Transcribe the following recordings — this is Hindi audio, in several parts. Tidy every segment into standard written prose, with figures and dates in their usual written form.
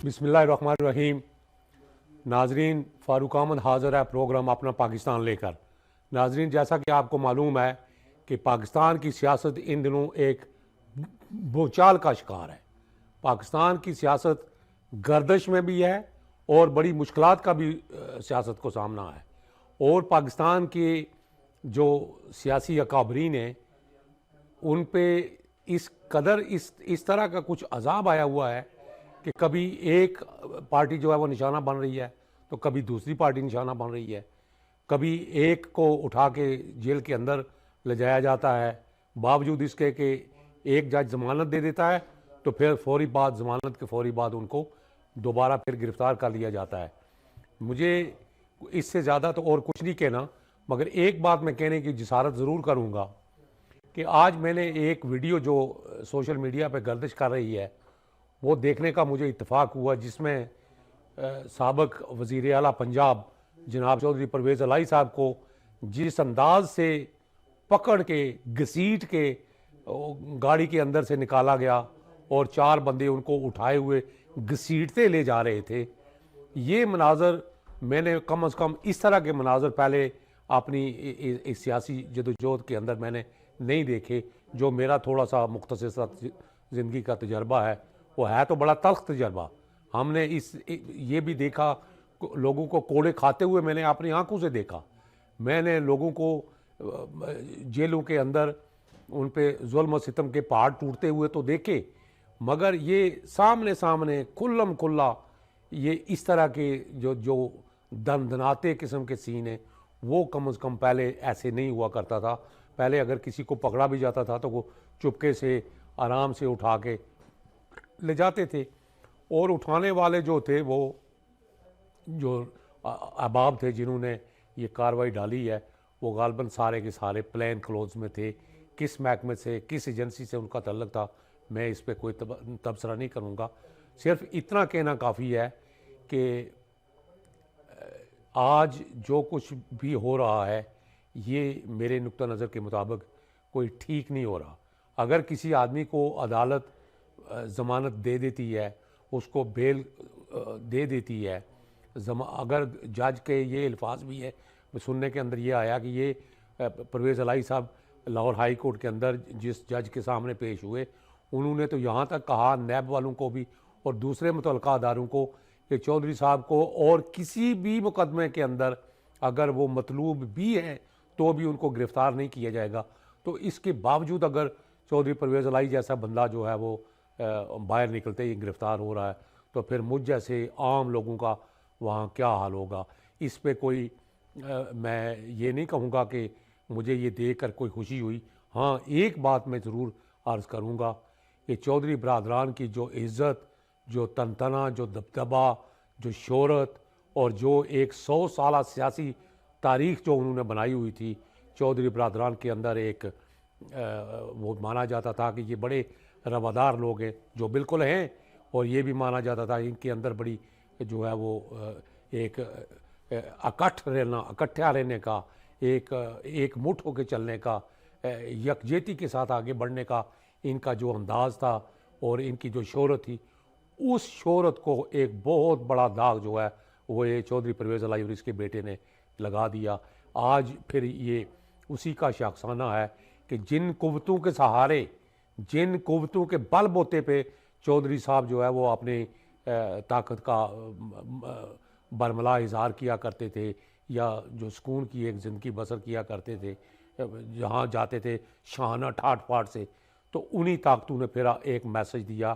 बिस्मिल्लाहिर्रहमानिर्रहीम। नाजरीन, फ़ारूक अहमद हाज़िर है प्रोग्राम अपना पाकिस्तान लेकर। नाजरीन, जैसा कि आपको मालूम है कि पाकिस्तान की सियासत इन दिनों एक भूचाल का शिकार है। पाकिस्तान की सियासत गर्दिश में भी है और बड़ी मुश्किलात का भी सियासत को सामना है। और पाकिस्तान के जो सियासी अकाबरीन हैं उन पे इस कदर इस तरह का कुछ अजाब आया हुआ है कि कभी एक पार्टी जो है वो निशाना बन रही है तो कभी दूसरी पार्टी निशाना बन रही है। कभी एक को उठा के जेल के अंदर ले जाया जाता है, बावजूद इसके कि एक जज ज़मानत दे देता है तो फिर ज़मानत के फौरी बाद उनको दोबारा फिर गिरफ़्तार कर लिया जाता है। मुझे इससे ज़्यादा तो और कुछ नहीं कहना, मगर एक बात मैं कहने की जिसारत ज़रूर करूँगा कि आज मैंने एक वीडियो जो सोशल मीडिया पर गर्दिश कर रही है वो देखने का मुझे इत्तेफाक हुआ, जिसमें साबिक़ वज़ीर आला पंजाब जनाब चौधरी परवेज़ इलाही साहब को जिस अंदाज से पकड़ के घसीट के गाड़ी के अंदर से निकाला गया और 4 बंदे उनको उठाए हुए घसीटते ले जा रहे थे, ये मनाजर मैंने कम अज़ कम इस तरह के मनाजर पहले अपनी इस सियासी जदोजहद के अंदर मैंने नहीं देखे। जो मेरा थोड़ा सा मुख्तसर सा ज़िंदगी का तजर्बा है वो है तो बड़ा तल्ख़ तजर्बा। हमने ये भी देखा, लोगों को कोड़े खाते हुए मैंने अपनी आंखों से देखा। मैंने लोगों को जेलों के अंदर उन पे जुल्म सितम के पहाड़ टूटते हुए तो देखे, मगर ये सामने सामने खुल्लम खुल्ला ये इस तरह के जो दनदनाते किस्म के सीन हैं वो कम अज़ कम पहले ऐसे नहीं हुआ करता था। पहले अगर किसी को पकड़ा भी जाता था तो वो चुपके से आराम से उठा के ले जाते थे। और उठाने वाले जो थे वो जो अहबाब थे जिन्होंने ये कार्रवाई डाली है वो गालबन सारे के सारे प्लेन क्लोथ्स में थे। किस महकमे से, किस एजेंसी से उनका तल्लुक़ था, मैं इस पर कोई तबसरा नहीं करूँगा। सिर्फ इतना कहना काफ़ी है कि आज जो कुछ भी हो रहा है ये मेरे नुक्ता नज़र के मुताबिक कोई ठीक नहीं हो रहा। अगर किसी आदमी को अदालत ज़मानत दे देती है, उसको बेल दे देती है, अगर जज के ये अल्फाज भी है सुनने के अंदर ये आया कि ये परवेज़ इलाही साहब लाहौर हाई कोर्ट के अंदर जिस जज के सामने पेश हुए उन्होंने तो यहाँ तक कहा नैब वालों को भी और दूसरे मुतल्लिक़ा अदारों को कि चौधरी साहब को और किसी भी मुकदमे के अंदर अगर वो मतलूब भी हैं तो भी उनको गिरफ़्तार नहीं किया जाएगा। तो इसके बावजूद अगर चौधरी परवेज़ इलाही जैसा बंदा जो है वो बाहर निकलते ही गिरफ़्तार हो रहा है तो फिर मुझ जैसे आम लोगों का वहाँ क्या हाल होगा। इस पे कोई मैं ये नहीं कहूँगा कि मुझे ये देख कर कोई खुशी हुई। हाँ, एक बात मैं ज़रूर अर्ज़ करूँगा कि चौधरी बरादरान की जो इज़्ज़त, जो तनतना, जो दबदबा, जो शोहरत और जो एक 100 साला सियासी तारीख़ जो उन्होंने बनाई हुई थी, चौधरी बरादरान के अंदर एक वो माना जाता था कि ये बड़े रवादार लोग हैं, जो बिल्कुल हैं, और ये भी माना जाता था इनके अंदर बड़ी जो है वो एक इकट्ठा रहने का, एक मुठ होकर चलने का, यकजहती के साथ आगे बढ़ने का इनका जो अंदाज़ था और इनकी जो शोहरत थी, उस शोहरत को एक बहुत बड़ा दाग जो है वो ये चौधरी परवेज़ इलाही और इसके बेटे ने लगा दिया। आज फिर ये उसी का शाखसाना है कि जिन कुव्वतों के सहारे, जिन कुव्वतों के बल बोते पे चौधरी साहब जो है वो अपने ताकत का बरमला इज़हार किया करते थे या जो सुकून की एक ज़िंदगी बसर किया करते थे, जहाँ जाते थे शाहाना ठाट बाट से, तो उन्हीं ताकतों ने फिर एक मैसेज दिया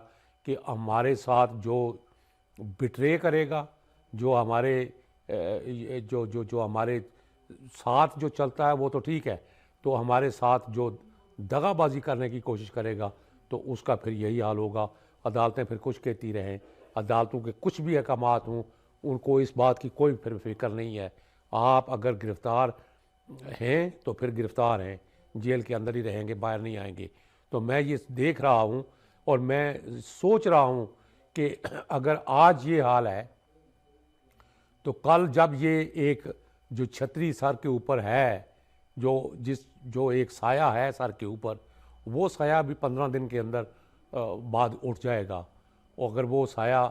कि हमारे साथ जो बिट्रे करेगा, जो हमारे जो हमारे साथ जो चलता है वो तो ठीक है, तो हमारे साथ जो दगाबाजी करने की कोशिश करेगा तो उसका फिर यही हाल होगा। अदालतें फिर कुछ कहती रहें, अदालतों के कुछ भी अहकामात हों, उनको इस बात की कोई फिर फिक्र नहीं है। आप अगर गिरफ़्तार हैं तो फिर गिरफ़्तार हैं, जेल के अंदर ही रहेंगे, बाहर नहीं आएंगे। तो मैं ये देख रहा हूँ और मैं सोच रहा हूँ कि अगर आज ये हाल है तो कल जब ये एक जो छतरी सर के ऊपर है, जो एक साया है सर के ऊपर, वो साया भी 15 दिन के अंदर बाद उठ जाएगा। और अगर वो साया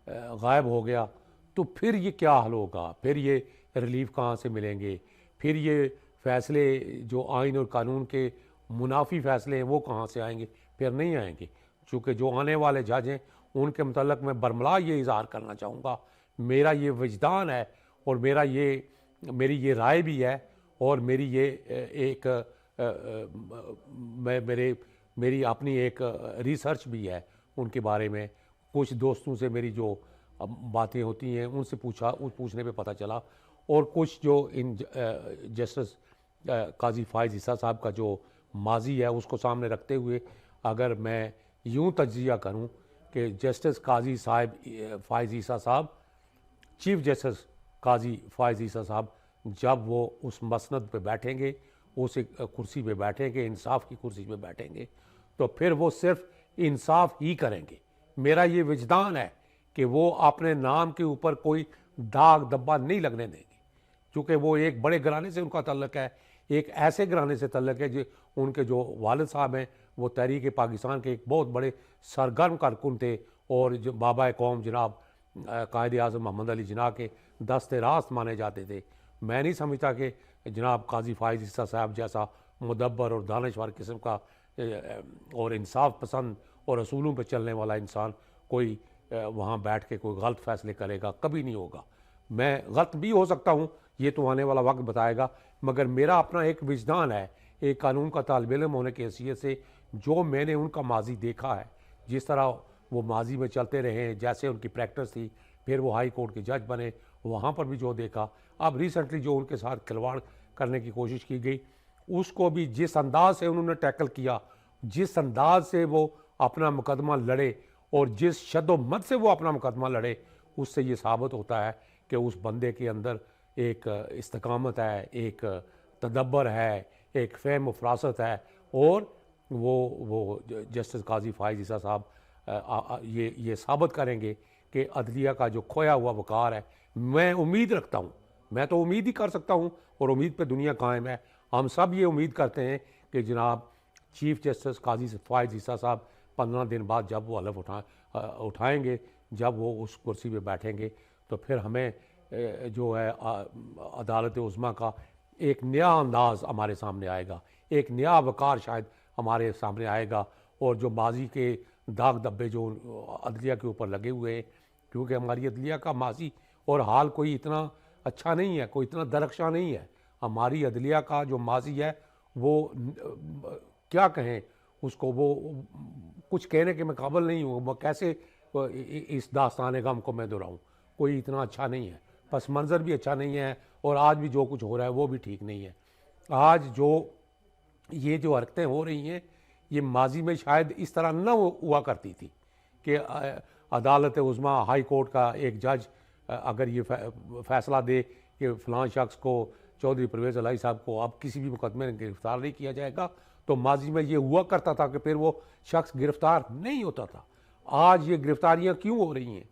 गायब हो गया, तो फिर ये क्या हल होगा? फिर ये रिलीफ कहाँ से मिलेंगे? फिर ये फैसले जो आइन और कानून के मुनाफी फैसले हैं वो कहाँ से आएंगे? फिर नहीं आएंगे। चूँकि जो आने वाले जज हैं उनके मतलब मैं बरमला ये इज़हार करना चाहूँगा, मेरा ये वजदान है और मेरी ये राय भी है और मेरी ये एक मेरी अपनी एक रिसर्च भी है उनके बारे में। कुछ दोस्तों से मेरी जो बातें होती हैं उनसे पूछने पे पता चला, और कुछ जो इन जस्टिस काजी फ़ाइज़ ईसा साहब का जो माजी है उसको सामने रखते हुए अगर मैं यूँ तज्ज़िया करूँ कि जस्टिस काजी साहब फ़ाइज़ ईसा साहब, चीफ जस्टिस काजी फ़ाइज़ ईसा साहब, जब वो उस मसनद पे बैठेंगे, उस एक कुर्सी पे बैठेंगे, इंसाफ की कुर्सी पे बैठेंगे, तो फिर वो सिर्फ इंसाफ ही करेंगे। मेरा ये विजदान है कि वो अपने नाम के ऊपर कोई दाग धब्बा नहीं लगने देंगे, क्योंकि वो एक बड़े घराने से उनका तल्लक है, एक ऐसे घराने से तल्लक है जो उनके जो वालिद साहब हैं वो तहरीक पाकिस्तान के एक बहुत बड़े सरगर्म कारकुन थे, और जो बाबा कौम जनाब कायद आज़म मोहम्मद अली जिन्ना के दस्ते रास्त माने जाते थे। मैं नहीं समझता कि जनाब काजी फ़ाइज़ ईसा साहब जैसा मुदब्बर और दानश्वर किस्म का और इंसाफ पसंद और असूलों पर चलने वाला इंसान कोई वहाँ बैठ के कोई गलत फैसले करेगा, कभी नहीं होगा। मैं गलत भी हो सकता हूँ, ये तो आने वाला वक्त बताएगा, मगर मेरा अपना एक विजदान है एक कानून का तालिब इल्म होने की हैसियत से, जो मैंने उनका माजी देखा है, जिस तरह वो माजी में चलते रहे, जैसे उनकी प्रैक्टिस थी, फिर वो हाई कोर्ट के जज बने, वहाँ पर भी जो देखा, अब रिसेंटली जो उनके साथ खिलवाड़ करने की कोशिश की गई, उसको भी जिस अंदाज से उन्होंने टैकल किया, जिस अंदाज से वो अपना मुकदमा लड़े और जिस शद्दोमत से वो अपना मुकदमा लड़े, उससे ये साबित होता है कि उस बंदे के अंदर एक इस्तकामत है, एक तदब्बर है, एक फ़हम व फ़रासत है, और वो जस्टिस काजी फ़ाइज़ ईसा साहब ये साबित करेंगे कि अदलिया का जो खोया हुआ वक़ार है, मैं उम्मीद रखता हूँ, मैं तो उम्मीद ही कर सकता हूँ और उम्मीद पे दुनिया कायम है। हम सब ये उम्मीद करते हैं कि जनाब चीफ जस्टिस काजी फ़ाइज़ ईसा साहब 15 दिन बाद जब वो हलफ उठाएंगे, जब वो उस कुर्सी पे बैठेंगे, तो फिर हमें जो है अदालत उज़्मा का एक नया अंदाज़ हमारे सामने आएगा, एक नया वक़ार शायद हमारे सामने आएगा, और जो माजी के दाग धब्बे जो अदलिया के ऊपर लगे हुए हैं, क्योंकि हमारी अदलिया का माजी और हाल कोई इतना अच्छा नहीं है, कोई इतना दरख्शां नहीं है। हमारी अदलिया का जो माजी है वो क्या कहें उसको, वो कुछ कहने के मुकाबले नहीं हो, वो कैसे इस दास्तान गम को मैं दोहराऊँ, कोई इतना अच्छा नहीं है, पस मंज़र भी अच्छा नहीं है, और आज भी जो कुछ हो रहा है वो भी ठीक नहीं है। आज ये जो हरकतें हो रही हैं, ये माजी में शायद इस तरह न हुआ करती थी कि अदालत उज़्मा हाई कोर्ट का एक जज अगर ये फैसला दे कि फ़लाँ शख्स को, चौधरी परवेज़ इलाही साहब को अब किसी भी मुकदमे में गिरफ़्तार नहीं किया जाएगा, तो माजी में ये हुआ करता था कि फिर वो शख्स गिरफ़्तार नहीं होता था। आज ये गिरफ़्तारियाँ क्यों हो रही हैं?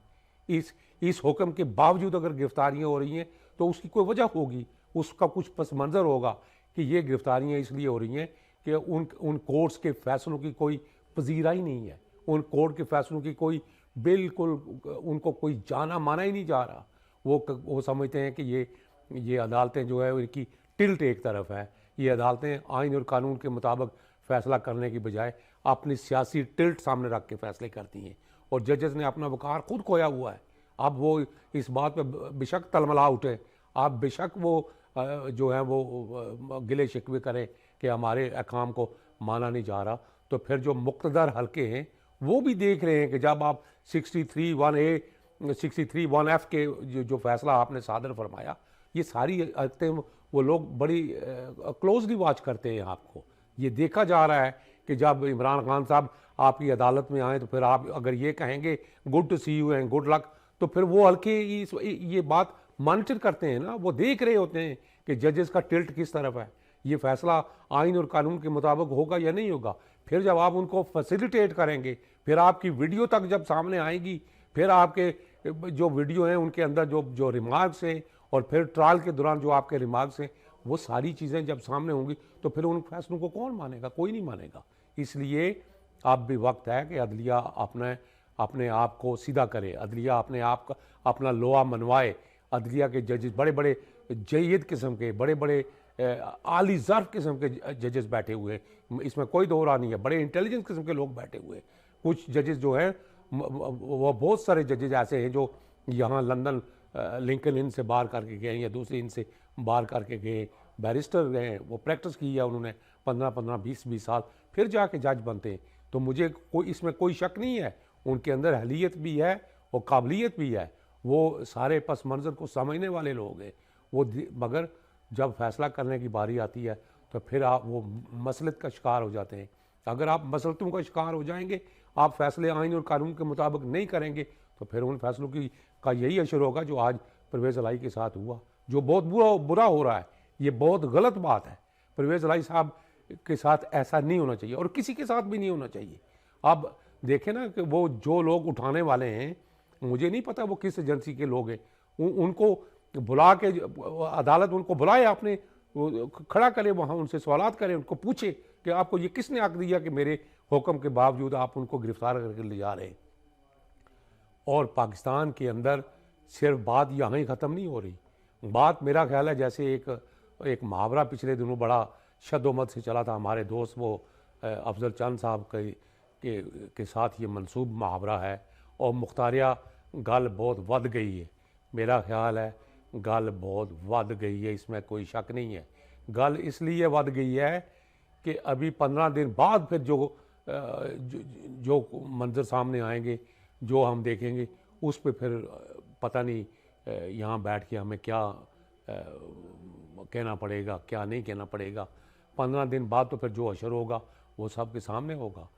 इस हुक्म के बावजूद अगर गिरफ़्तारियाँ हो रही हैं तो उसकी कोई वजह होगी, उसका कुछ पस मंज़र होगा कि ये गिरफ़्तारियाँ इसलिए हो रही हैं कि उन कोर्ट्स के फ़ैसलों की कोई पजीरा ही नहीं है, उन कोर्ट के फ़ैसलों की कोई बिल्कुल उनको कोई जाना माना ही नहीं जा रहा। वो समझते हैं कि ये अदालतें जो है इनकी टिल्ट एक तरफ है, ये अदालतें आइन और कानून के मुताबिक फ़ैसला करने की बजाय अपनी सियासी टिल्ट सामने रख के फ़ैसले करती हैं, और जजेस ने अपना वक़ार खुद खोया हुआ है। अब वो इस बात पे बेशक तलमला उठे, आप बेशक वो जो है वो गिले शिकवे करें कि हमारे अहकाम को माना नहीं जा रहा, तो फिर जो मुक़्तदर हल्के हैं वो भी देख रहे हैं कि जब आप 63(1)A 63(1)F के जो फ़ैसला आपने सादर फरमाया, ये सारी हरकतें वो लोग बड़ी क्लोजली वॉच करते हैं। आपको ये देखा जा रहा है कि जब इमरान खान साहब आपकी अदालत में आए तो फिर आप अगर ये कहेंगे good to see you and good luck, तो फिर वो हल्के ये बात मॉनिटर करते हैं ना, वो देख रहे होते हैं कि जजेस का टिल्ट किस तरफ है, ये फैसला आइन और कानून के मुताबिक होगा या नहीं होगा। फिर जब आप उनको फैसिलिटेट करेंगे, फिर आपकी वीडियो तक जब सामने आएगी, फिर आपके जो वीडियो हैं उनके अंदर जो रिमार्क्स हैं, और फिर ट्रायल के दौरान जो आपके रिमार्क्स हैं, वो सारी चीज़ें जब सामने होंगी तो फिर उन फैसलों को कौन मानेगा? कोई नहीं मानेगा। इसलिए अब भी वक्त है कि अदलिया अपने आप को सीधा करे, अदलिया अपने आप का अपना लोहा मनवाए। अदलिया के जजेस बड़े बड़े जयद किस्म के, बड़े बड़े आली ज़र्फ किस्म के जजेस बैठे हुए हैं, इसमें कोई दो राह नहीं है। बड़े इंटेलिजेंट किस्म के लोग बैठे हुए हैं। कुछ जजेस जो हैं वो बहुत सारे जजेस ऐसे हैं जो यहाँ लंदन लिंकन इन से बाहर करके गए या दूसरे इन से बाहर करके गए, बैरिस्टर गए, वो प्रैक्टिस की है उन्होंने 15-15 20-20 साल, फिर जाके जज बनते हैं। तो मुझे कोई इसमें कोई शक नहीं है, उनके अंदर अहलियत भी है और काबिलियत भी है, वो सारे पस मंज़र को समझने वाले लोग हैं वो। मगर जब फैसला करने की बारी आती है तो फिर आप वो मसलत का शिकार हो जाते हैं। अगर आप मसलतों का शिकार हो जाएंगे, आप फैसले आइन और कानून के मुताबिक नहीं करेंगे, तो फिर उन फैसलों की का यही असर होगा जो आज परवेज़ इलाही के साथ हुआ, जो बहुत बुरा हो रहा है। ये बहुत गलत बात है। परवेज़ इलाही साहब के साथ ऐसा नहीं होना चाहिए और किसी के साथ भी नहीं होना चाहिए। आप देखें ना कि वो जो लोग उठाने वाले हैं, मुझे नहीं पता वो किस एजेंसी के लोग हैं, उनको बुला के अदालत उनको बुलाए, आपने खड़ा करे, वहाँ उनसे सवालात करें, उनको पूछे कि आपको ये किसने हक दिया कि मेरे हुक्म के बावजूद आप उनको गिरफ्तार करके ले जा रहे हैं। और पाकिस्तान के अंदर सिर्फ बात यहाँ ही ख़त्म नहीं हो रही। बात मेरा ख्याल है जैसे एक मुहावरा पिछले दिनों बड़ा शद्दोमत से चला था, हमारे दोस्त वो अफजल चंद साहब के साथ ये मनसूब मुहावरा है, और मुख्तारिया गल बहुत वध गई है। मेरा ख्याल है गल बहुत वध गई है, इसमें कोई शक नहीं है। गल इसलिए वध गई है कि अभी 15 दिन बाद फिर जो मंजर सामने आएंगे, जो हम देखेंगे, उस पर फिर पता नहीं यहाँ बैठ के हमें क्या कहना पड़ेगा, क्या नहीं कहना पड़ेगा। 15 दिन बाद तो फिर जो अशर होगा वो सबके सामने होगा।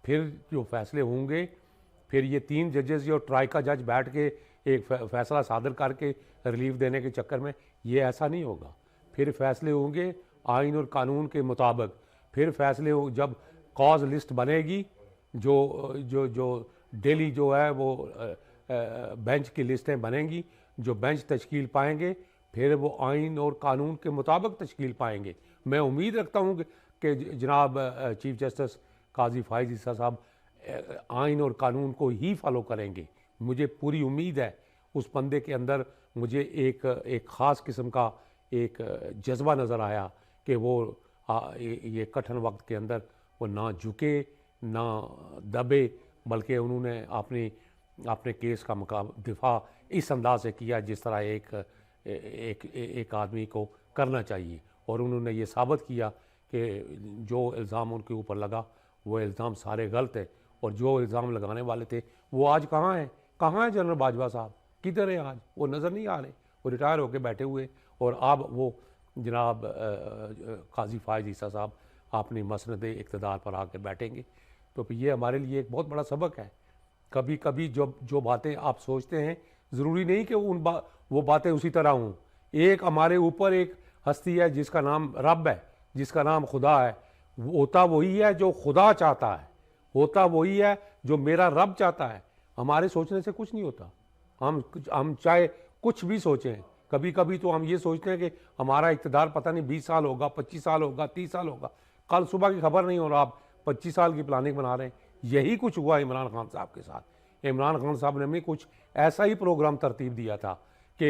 फिर जो फैसले होंगे, फिर ये 3 जजेस जो ट्राई का जज बैठ के एक फैसला सादर करके रिलीफ देने के चक्कर में ये ऐसा नहीं होगा। फिर फैसले होंगे आइन और कानून के मुताबिक। फिर फैसले हो जब कॉज लिस्ट बनेगी, जो जो जो डेली जो है वो बेंच की लिस्टें बनेंगी, जो बेंच तश्कील पाएंगे, फिर वो आइन और कानून के मुताबिक तश्कील पाएंगे। मैं उम्मीद रखता हूँ कि जनाब चीफ जस्टिस काजी फायज़ ईसा साहब आइन और कानून को ही फॉलो करेंगे। मुझे पूरी उम्मीद है। उस बंदे के अंदर मुझे एक ख़ास किस्म का एक जज्बा नज़र आया कि वो ये कठिन वक्त के अंदर वो ना झुके ना दबे, बल्कि उन्होंने अपने केस का दिफा इस अंदाज से किया जिस तरह एक आदमी को करना चाहिए। और उन्होंने ये साबित किया कि जो इल्ज़ाम उनके ऊपर लगा वो इल्ज़ाम सारे गलत है, और जो इल्ज़ाम लगाने वाले थे वो आज कहाँ हैं? कहाँ हैं जनरल बाजवा साहब? किधर हैं आज? वो नज़र नहीं आ रहे, वो रिटायर होकर बैठे हुए। और अब वो जनाब काजी फायज़ ईसा साहब अपनी मसनद इक़्तिदार पर आकर बैठेंगे। तो ये हमारे लिए एक बहुत बड़ा सबक है। कभी कभी जो बातें आप सोचते हैं, ज़रूरी नहीं कि वो बातें उसी तरह हों। एक हमारे ऊपर एक हस्ती है जिसका नाम रब है, जिसका नाम खुदा है। होता वही है जो खुदा चाहता है, होता वही है जो मेरा रब चाहता है। हमारे सोचने से कुछ नहीं होता। हम चाहे कुछ भी सोचें, कभी कभी तो हम ये सोचते हैं कि हमारा इक़्तिदार पता नहीं 20 साल होगा, 25 साल होगा, 30 साल होगा, कल सुबह की खबर नहीं हो रहा, आप 25 साल की प्लानिंग बना रहे हैं। यही कुछ हुआ इमरान खान साहब के साथ। इमरान खान साहब ने भी कुछ ऐसा ही प्रोग्राम तरतीब दिया था कि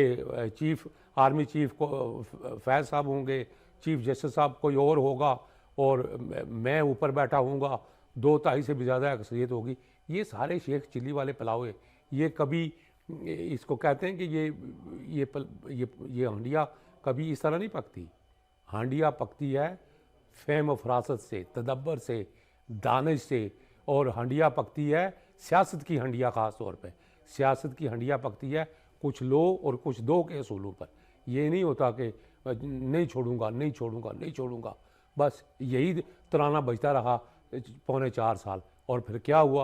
आर्मी चीफ को फैज़ साहब होंगे, चीफ जस्टिस साहब कोई और होगा, और मैं ऊपर बैठा हूँगा, 2-2.5 से भी ज़्यादा अक्सरियत होगी। ये सारे शेख चिल्ली वाले पलावे, ये कभी इसको कहते हैं कि ये हांडिया कभी इस तरह नहीं पकती। हांडिया पकती है फ़हम व फरासत से, तदब्बर से, दानिश से। और हंडिया पकती है सियासत की हंडिया, ख़ास तौर पे सियासत की हंडिया पकती है कुछ लो और कुछ दो के असूलों पर। ये नहीं होता कि नहीं छोड़ूंगा, नहीं छोड़ूंगा, नहीं छोड़ूंगा, बस यही तराना बजता रहा 3.25 साल। और फिर क्या हुआ?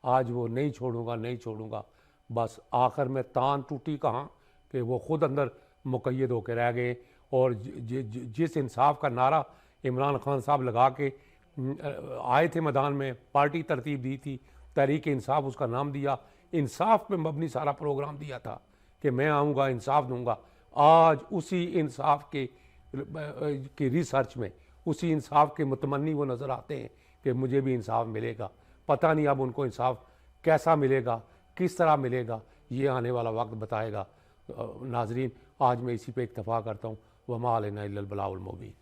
आज वो नहीं छोड़ूंगा, नहीं छोड़ूंगा, बस आखिर में तान टूटी कहाँ कि वो ख़ुद अंदर मुक़य्यद होकर रह गए। और जिस इंसाफ का नारा इमरान खान साहब लगा के आए थे मैदान में, पार्टी तरतीब दी थी, तहरीक इंसाफ उसका नाम दिया, इंसाफ पे मबनी सारा प्रोग्राम दिया था कि मैं आऊँगा, इंसाफ दूंगा। आज उसी इंसाफ के रिसर्च में, उसी इंसाफ के मुतमन्नी वो नज़र आते हैं कि मुझे भी इंसाफ मिलेगा। पता नहीं अब उनको इंसाफ कैसा मिलेगा, किस तरह मिलेगा, ये आने वाला वक्त बताएगा। नाजरीन, आज मैं इसी पे इक्तफ़ा करता हूँ। वमा अलैना इल्लल बलाउल मुबीन।